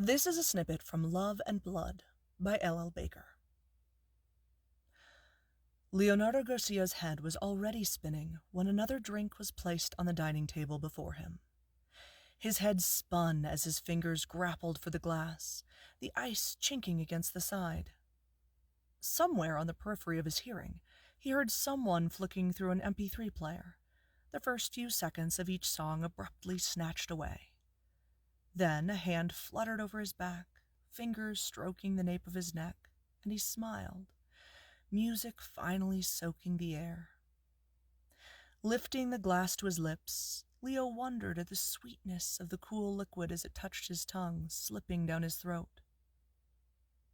This is a snippet from Love and Blood by L. Baker. Leonardo Garcia's head was already spinning when another drink was placed on the dining table before him. His head spun as his fingers grappled for the glass, the ice chinking against the side. Somewhere on the periphery of his hearing, he heard someone flicking through an MP3 player, the first few seconds of each song abruptly snatched away. Then a hand fluttered over his back, fingers stroking the nape of his neck, and he smiled, music finally soaking the air. Lifting the glass to his lips, Leo wondered at the sweetness of the cool liquid as it touched his tongue, slipping down his throat.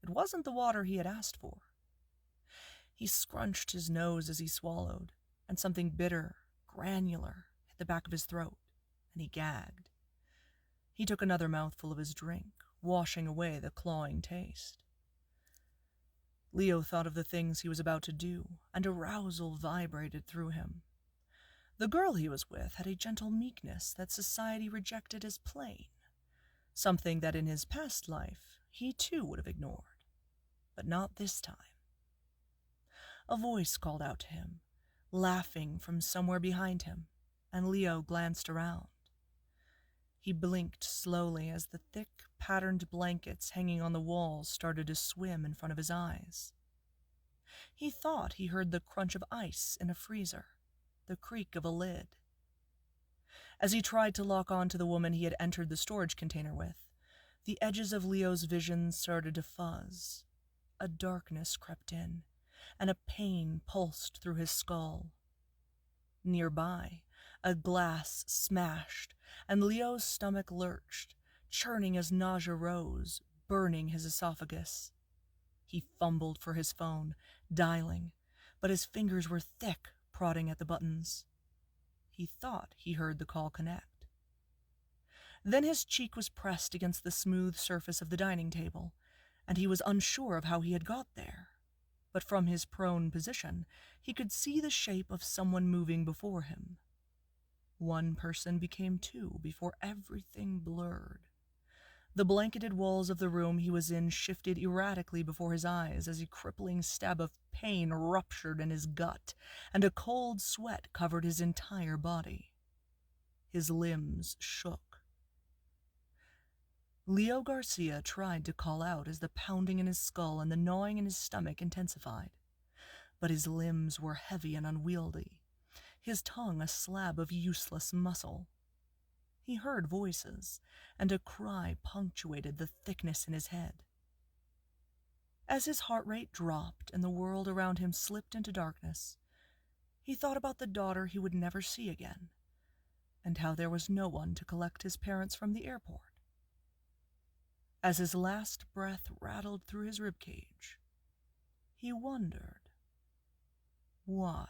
It wasn't the water he had asked for. He scrunched his nose as he swallowed, and something bitter, granular, hit the back of his throat, and he gagged. He took another mouthful of his drink, washing away the clawing taste. Leo thought of the things he was about to do, and arousal vibrated through him. The girl he was with had a gentle meekness that society rejected as plain, something that in his past life he too would have ignored, but not this time. A voice called out to him, laughing from somewhere behind him, and Leo glanced around. He blinked slowly as the thick, patterned blankets hanging on the walls started to swim in front of his eyes. He thought he heard the crunch of ice in a freezer, the creak of a lid. As he tried to lock on to the woman he had entered the storage container with, the edges of Leo's vision started to fuzz. A darkness crept in, and a pain pulsed through his skull. Nearby, a glass smashed, and Leo's stomach lurched, churning as nausea rose, burning his esophagus. He fumbled for his phone, dialing, but his fingers were thick, prodding at the buttons. He thought he heard the call connect. Then his cheek was pressed against the smooth surface of the dining table, and he was unsure of how he had got there. But from his prone position, he could see the shape of someone moving before him. One person became two before everything blurred. The blanketed walls of the room he was in shifted erratically before his eyes as a crippling stab of pain ruptured in his gut, and a cold sweat covered his entire body. His limbs shook. Leo Garcia tried to call out as the pounding in his skull and the gnawing in his stomach intensified, but his limbs were heavy and unwieldy, his tongue a slab of useless muscle. He heard voices, and a cry punctuated the thickness in his head. As his heart rate dropped and the world around him slipped into darkness, he thought about the daughter he would never see again, and how there was no one to collect his parents from the airport. As his last breath rattled through his ribcage, he wondered why.